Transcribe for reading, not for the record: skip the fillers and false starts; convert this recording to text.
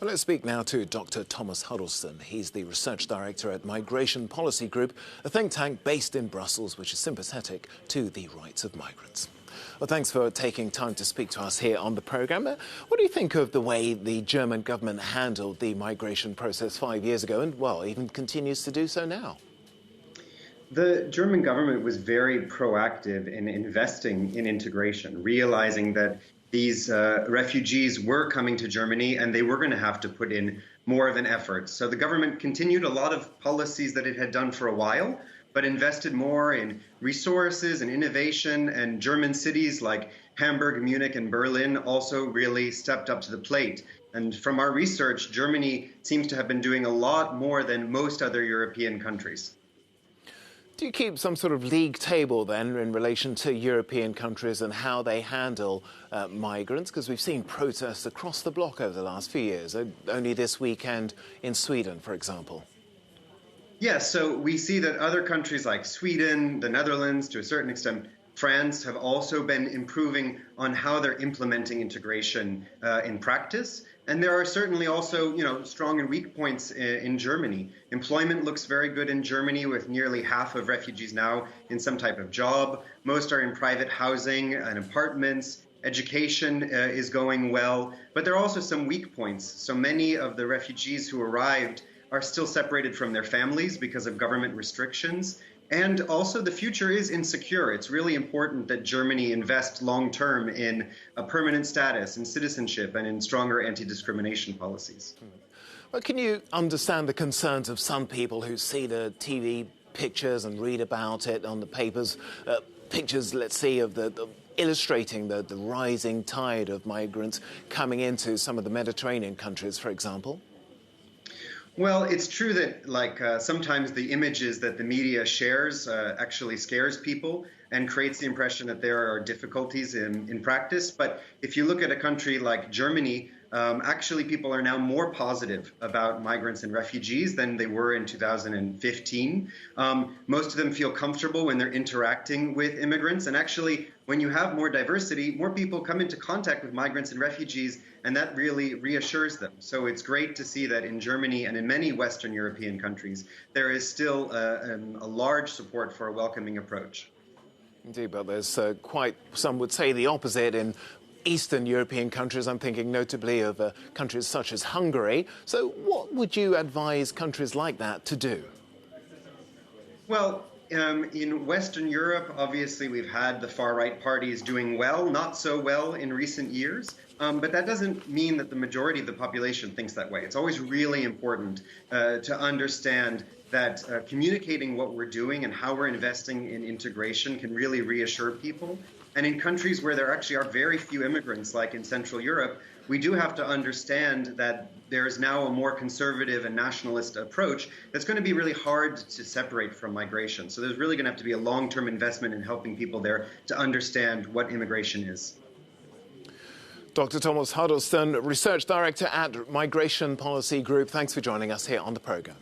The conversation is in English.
Well, let's speak now to Dr. Thomas Huddleston. He's the Research Director at Migration Policy Group, a think tank based in Brussels which is sympathetic to the rights of migrants. Well, thanks for taking time to speak to us here on the programme. What do you think of the way the German government handled the migration process 5 years ago and, well, even continues to do so now? The German government was very proactive in investing in integration, realizing that these refugees were coming to Germany and they were going to have to put in more of an effort. So the government continued a lot of policies that it had done for a while, but invested more in resources and innovation, and German cities like Hamburg, Munich, and Berlin also really stepped up to the plate. And from our research, Germany seems to have been doing a lot more than most other European countries. Do you keep some sort of league table then in relation to European countries and how they handle migrants? Because we've seen protests across the bloc over the last few years, only this weekend in Sweden, for example. Yes, so we see that other countries like Sweden, the Netherlands, to a certain extent, France have also been improving on how they're implementing integration in practice. And there are certainly also, strong and weak points in Germany. Employment looks very good in Germany, with nearly half of refugees now in some type of job. Most are in private housing and apartments. Education is going well, but there are also some weak points. So many of the refugees who arrived are still separated from their families because of government restrictions. And also the future is insecure. It's really important that Germany invest long-term in a permanent status, in citizenship, and in stronger anti-discrimination policies. Well, can you understand the concerns of some people who see the TV pictures and read about it on the papers, pictures, let's say, of illustrating the rising tide of migrants coming into some of the Mediterranean countries, for example? Well, it's true that sometimes the images that the media shares actually scares people and creates the impression that there are difficulties in practice. But if you look at a country like Germany, actually people are now more positive about migrants and refugees than they were in 2015. Most of them feel comfortable when they're interacting with immigrants. And actually, when you have more diversity, more people come into contact with migrants and refugees, and that really reassures them. So it's great to see that in Germany and in many Western European countries, there is still a large support for a welcoming approach. Indeed, but there's quite, some would say, the opposite in Eastern European countries. I'm thinking notably of countries such as Hungary. So what would you advise countries like that to do? Well, in Western Europe, obviously, we've had the far-right parties doing well, not so well in recent years. But that doesn't mean that the majority of the population thinks that way. It's always really important to understand that communicating what we're doing and how we're investing in integration can really reassure people. And in countries where there actually are very few immigrants, like in Central Europe, we do have to understand that there is now a more conservative and nationalist approach that's going to be really hard to separate from migration. So there's really going to have to be a long-term investment in helping people there to understand what immigration is. Dr. Thomas Huddleston, Research Director at Migration Policy Group, thanks for joining us here on the programme.